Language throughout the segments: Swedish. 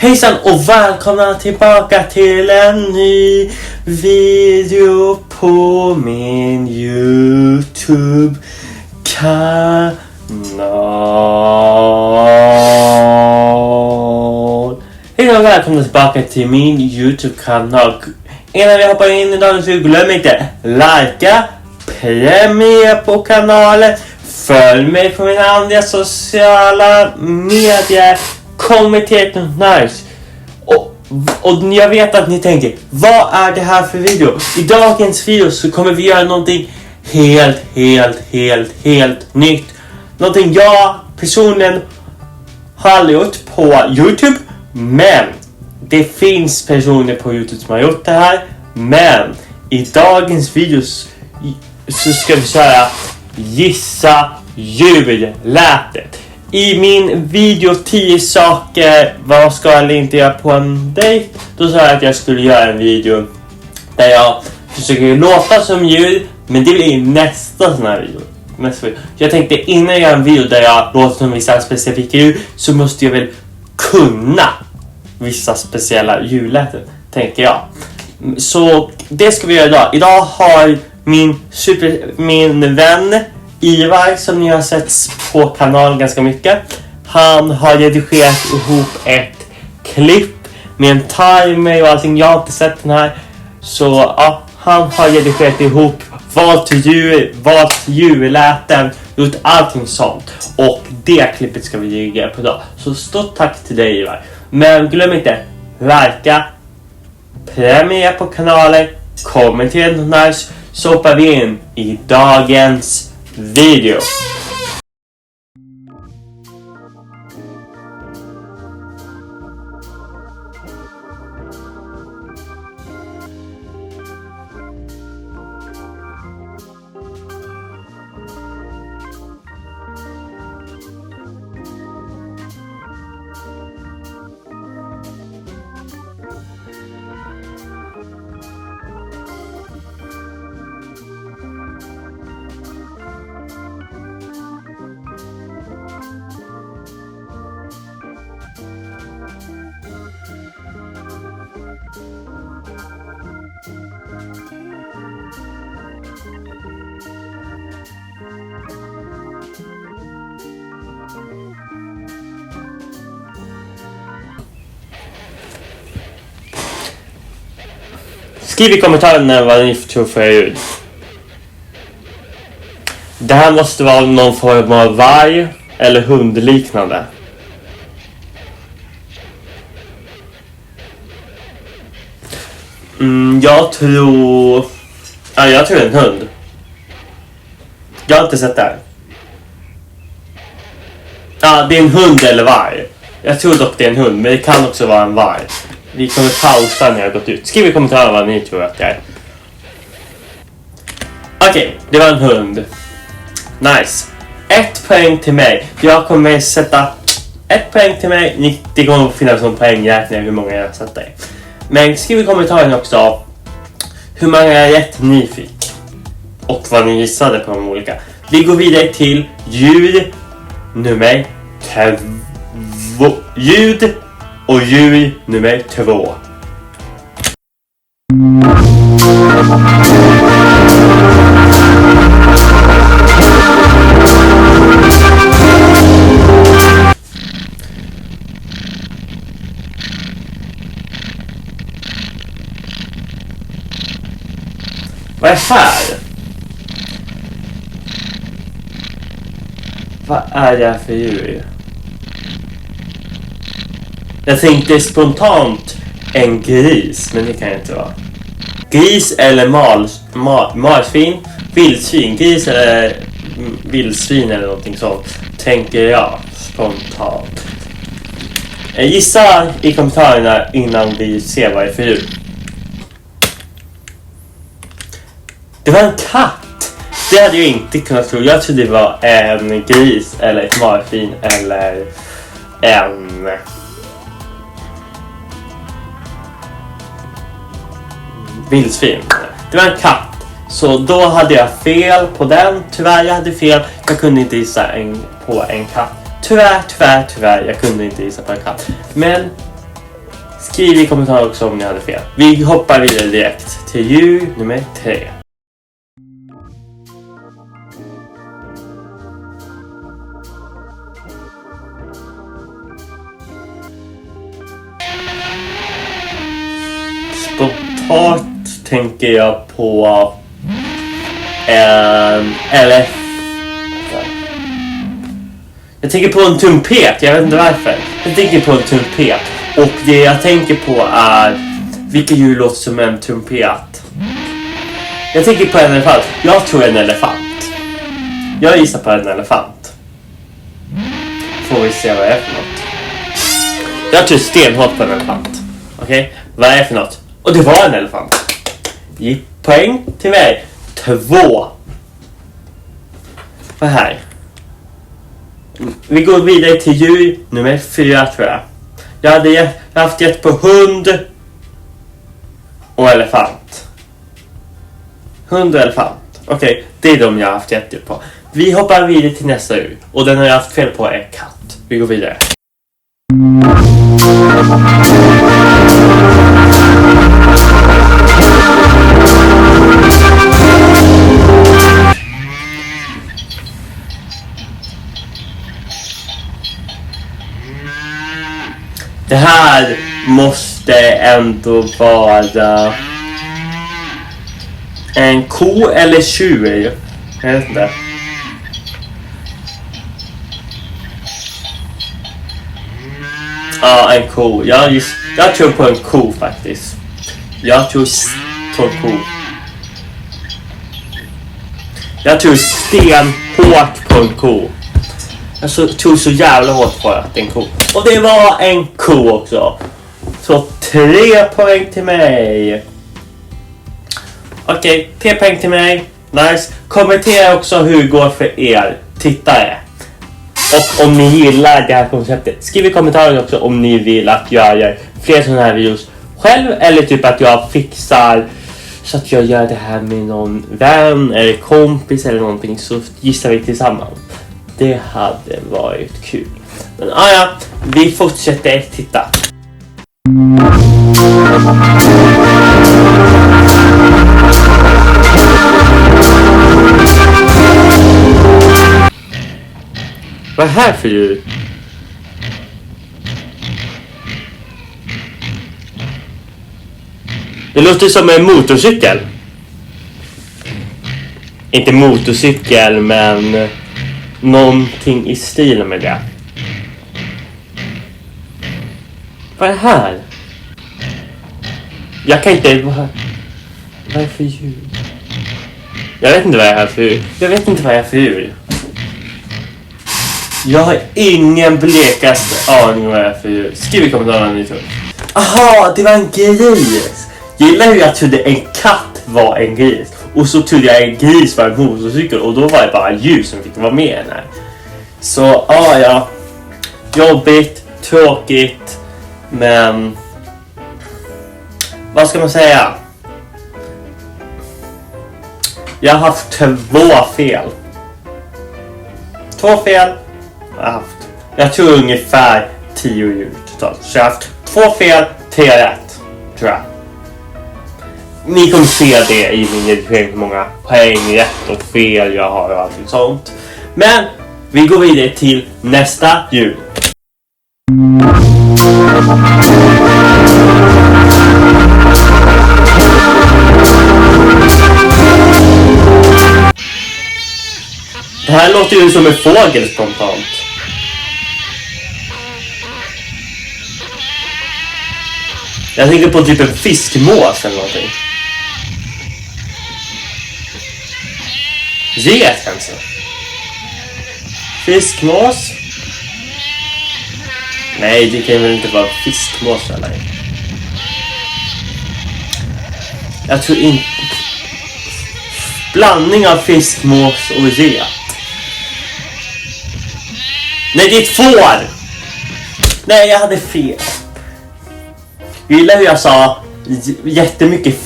Hejsan och välkomna tillbaka till en ny video på min YouTube-kanal. Hej och välkomna tillbaka till min YouTube-kanal. Innan vi hoppar in i dagens video, glöm inte likea, prenumerera på kanalen, följ mig på mina andra sociala medier. Kommentera något nice. Och jag vet att ni tänker, vad är det här för video? I dagens video så kommer vi göra någonting helt nytt. Någonting jag personligen har aldrig gjort på YouTube. Men det finns personer på YouTube som har gjort det här. Men i dagens video så ska vi köra gissa jullätet. I min video 10 saker vad ska eller inte göra på en dejt, då sa jag att jag skulle göra en video där jag försöker låta som djur, men det blir nästa sån här video. Jag tänkte innan jag gör en video där jag låter som vissa specifika djur, så måste jag väl kunna vissa speciella djurläten, tänker jag. Så det ska vi göra idag. Idag har min vän Ivar, som ni har sett på kanalen ganska mycket, han har redigerat ihop ett klipp med en timer och allting. Jag har inte sett den här. Så ja, han har redigerat ihop valt djurläten, gjort allting sånt. Och det klippet ska vi redigera på idag. Så stort tack till dig, Ivar. Men glöm inte, likea, prenumerera på kanalen, kommentera något nice, så hoppar vi in i dagens video. Skriv i kommentarerna vad ni tror för ljud. Det här måste vara någon form av varg eller hundliknande. Jag tror en hund. Jag har inte sett det här. Ja, det är en hund eller varg. Jag tror dock det är en hund, men det kan också vara en varg. Vi kommer pausa när jag har gått ut. Skriv i kommentarerna vad ni tror att det är. Okej, det var en hund. Nice. 1 poäng till mig. Jag kommer sätta 1 poäng till mig. Det kommer att finnas en poängräkning hur många jag sätter. Men skriv i kommentarerna också hur många rätt ni fick. Och vad ni gissade på de olika. Vi går vidare till ljud nummer 2. Ljud och djur nummer 2. Vad är här? Vad är det här för djur? Jag tänkte spontant en gris, men det kan jag inte vara. Gris eller marsvin, vildsvin, gris eller vildsvin eller någonting sånt, tänker jag spontant. Gissa i kommentarerna innan vi ser vad det är för djur. Det var en katt. Det hade jag inte kunnat tro. Jag trodde det var en gris eller ett marsvin eller en vildsvin. Det var en katt. Så då hade jag fel på den. Tyvärr, jag hade fel. Jag kunde inte gissa på en katt. Tyvärr. Jag kunde inte gissa på en katt. Men Skriv i kommentarer också om ni hade fel. Vi hoppar vidare direkt till djur nummer 3. Spontant tänker jag på en elefant. Jag tänker på en trumpet, jag vet inte varför. Jag tänker på en trumpet. Och det jag tänker på är vilka djur låter som en trumpet. Jag tänker på en elefant. Jag tror en elefant. Jag gissar på en elefant. Får vi se vad det är för något. Jag tror stenhårt på en elefant. Okej, vad är det för något? Och det var en elefant. Ge poäng till mig. 2. Vad här? Vi går vidare till djur nummer 4 tror jag. Jag hade haft gett på hund och elefant. Hund och elefant. Okej, det är de jag har haft gett på. Vi hoppar vidare till nästa djur. Och den har jag haft fel på är katt. Vi går vidare. Det här måste ändå vara en ko eller tjur. Jag vet inte. Ja, en ko. Jag tror på en ko faktiskt. Jag tror på en ko. Jag tror stenhårt på en ko. Jag tror så jävla hårt på att en ko. Och det var en ko också. Så 3 poäng till mig. Okej, 3 poäng till mig. Nice. Kommentera också hur det går för er tittare. Och om ni gillar det här konceptet. Skriv i kommentaren också om ni vill att jag gör fler sådana här videos själv. Eller typ att jag fixar så att jag gör det här med någon vän eller kompis eller någonting. Så gissar vi tillsammans. Det hade varit kul. Men ja, vi fortsätter titta. Vad är här för djur? Det låter som en motorcykel. Inte motorcykel, men någonting i stil med det. Vad är det här? Jag kan inte... Vad är det för djur? Jag vet inte vad det är för djur. Jag har ingen blekaste aning vad det är för djur. Skriv i kommentarerna om ni tror. Aha, det var en gris. Gillar hur jag trodde en katt var en gris. Och så trodde jag en gris var en motorcykel. Och då var det bara djur som fick vara med i den här. Så ja. Jobbigt, tråkigt. Men vad ska man säga? Jag har haft 2 fel. 2 fel jag har haft. Jag tror ungefär 10 djur totalt. Så jag har haft 2 fel, 3 rätt. Tror jag. Ni kommer se det i min redigering hur många poäng, rätt och fel jag har och allting sånt. Men vi går vidare till nästa djur. Det här låter ju som en fågel spontant. Jag tänker på typ en fiskmås eller någonting. Get kanske. Fiskmås. Nej, det kan väl inte vara fiskmås eller? Jag tror inte. Blandning av fiskmås och get. Nej, det är ett får! Nej, jag hade fel. Jag gillar hur jag sa jättemycket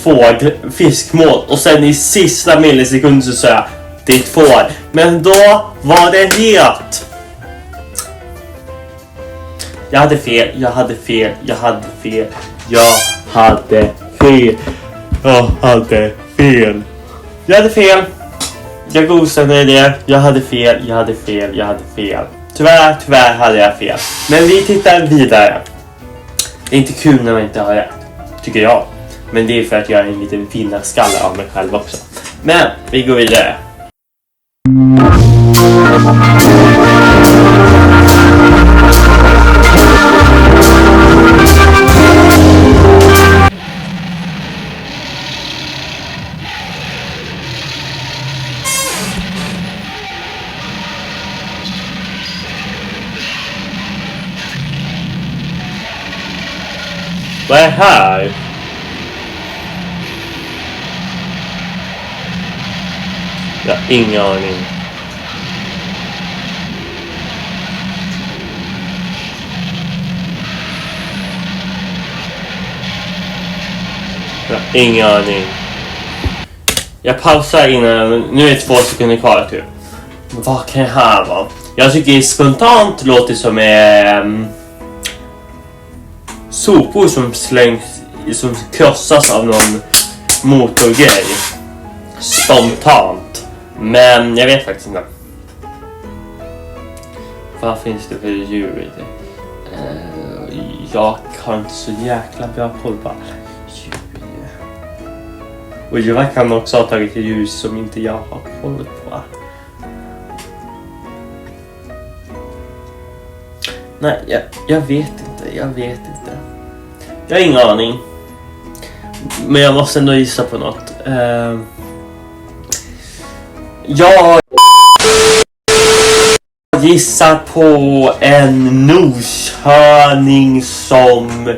fiskmås. Och sen i sista millisekund så sa jag det är ett får. Men då var det rätt. Jag hade fel. Jag hade fel. Jag hade fel. Jag hade fel. Jag hade fel. Jag hade fel. Jag godkänner det. Jag hade fel. Jag hade fel. Jag hade fel. Tyvärr hade jag fel. Men vi tittar vidare. Det är inte kul när man inte har rätt, tycker jag. Men det är för att jag är en liten vinnarskalle av mig själv också. Men vi går vidare. Vad är här? Jag har ingen aning. Jag har ingen aning. Jag pausar innan. Nu är det 2 sekunder kvar typ. Vad kan det här vara? Jag tycker spontant låter som sopor som slängs, som krossas av någon motorgrej. Spontant. Men jag vet faktiskt inte. Vad finns det för djur? Jag har inte så jäkla bra koll på djur. Och jag kan också ha tagit djur som inte jag har koll på. Nej, jag vet inte. Jag har ingen aning. Men jag måste ändå gissa på något. Jag gissar på en noshörning som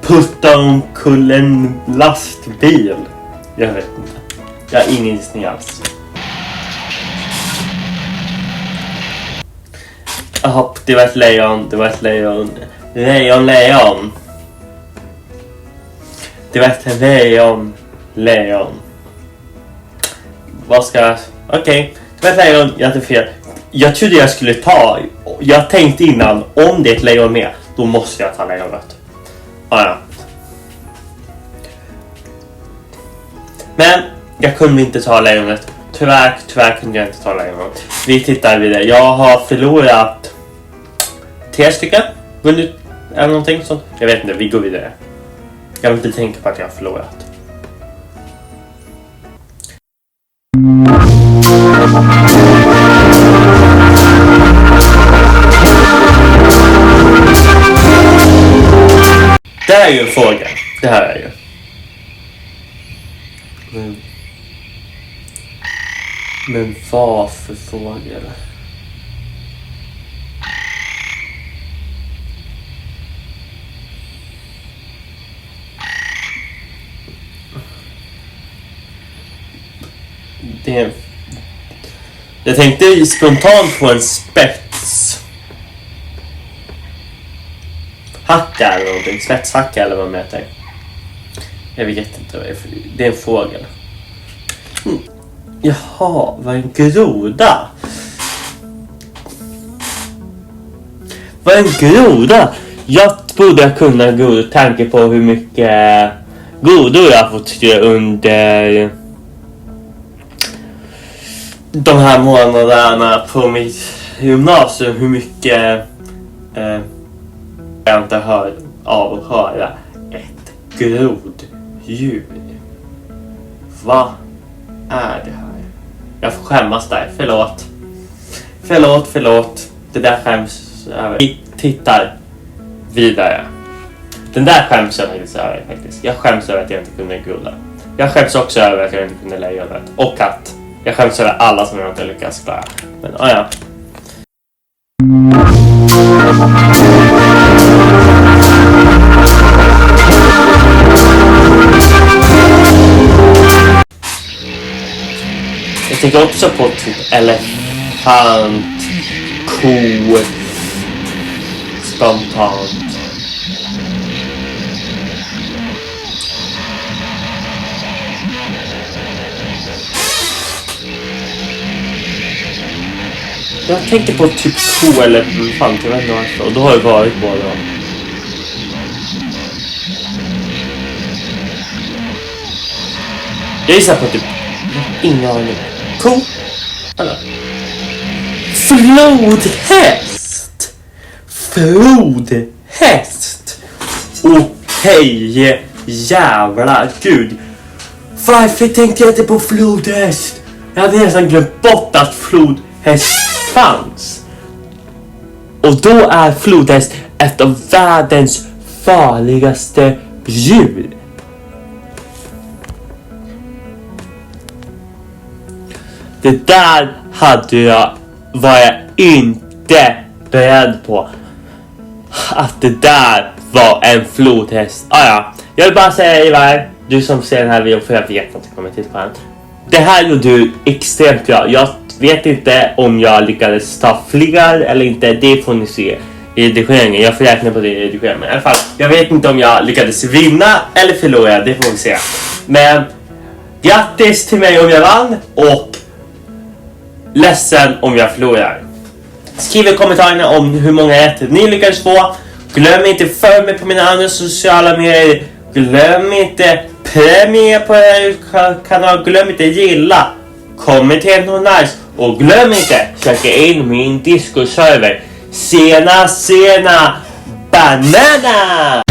puttar omkull en lastbil. Jag vet inte. Jag har ingen gissning alls. Det var ett lejon. Det var ett lejon. Lejon. Det var ett lejon. Vad ska jag... Okej. Det var ett lejon. Jag hade fel. Jag trodde jag skulle ta... Jag tänkte innan, om det är ett lejon med, då måste jag ta lejonet. Ja. Men jag kunde inte ta lejonet. Tyvärr kunde jag inte ta lejonet. Vi tittar vidare. Jag har förlorat 3 stycken. Vunnit eller någonting sånt. Jag vet inte, vi går vidare. Jag vill inte tänka på att jag har förlorat. Det här är ju en fråga. Det här är ju. Men vad för fråga? Jag tänkte spontant på en spets. Hacka eller någonting. Spetshacka eller vad man heter. Jag vet inte vad det är för. Det är en fågel. Jaha, vad en groda. Vad en groda. Jag borde kunna gå tanke på hur mycket grodor jag har fått under de här månaderna på mitt gymnasium. Hur mycket jag inte hör av att höra ett groddjur. Vad är det här? Jag får skämmas där. Förlåt. Det där skäms över. Vi tittar vidare. Den där skäms jag faktiskt. Jag skäms över att jag inte kunde groda. Jag skäms också över att jag inte kunde lejonet. Och katt. Jag skäms över alla som jag inte lyckas klara. Men ja. Jag tänker också på typ elefant, ko, spontant. Jag tänkte på typ 2 eller fan till vända varför. Och då har det varit bara då. Jag gissar på typ ingen aning. Ko? Eller? Flodhäst! Flodhäst! Okej, jävla gud. Varför tänkte jag inte på flodhäst? Jag hade nästan glömt bort att flodhäst fanns. Och då är flodhäst ett av världens farligaste djur. Det där var jag inte beredd på. Att det där var en flodhäst. Ja. Jag vill bara säga Ivar, du som ser den här videon, för jag vet att det kommer till på den. Det här gjorde du extremt bra. Jag vet inte om jag lyckades ta fler eller inte. Det får ni se i redigeringen. Jag får räkna på det i redigeringen. Men i alla fall, jag vet inte om jag lyckades vinna eller förlora. Det får vi se. Men grattis till mig om jag vann. Och ledsen om jag förlorar. Skriv i kommentarerna om hur många rätt ni lyckades få. Glöm inte följ mig på mina andra sociala medier. Glöm inte prenumerera på den här kanalen. Glöm inte gilla. Kommentera något nice. Och glöm inte söka in min Discord-server. Sena banana!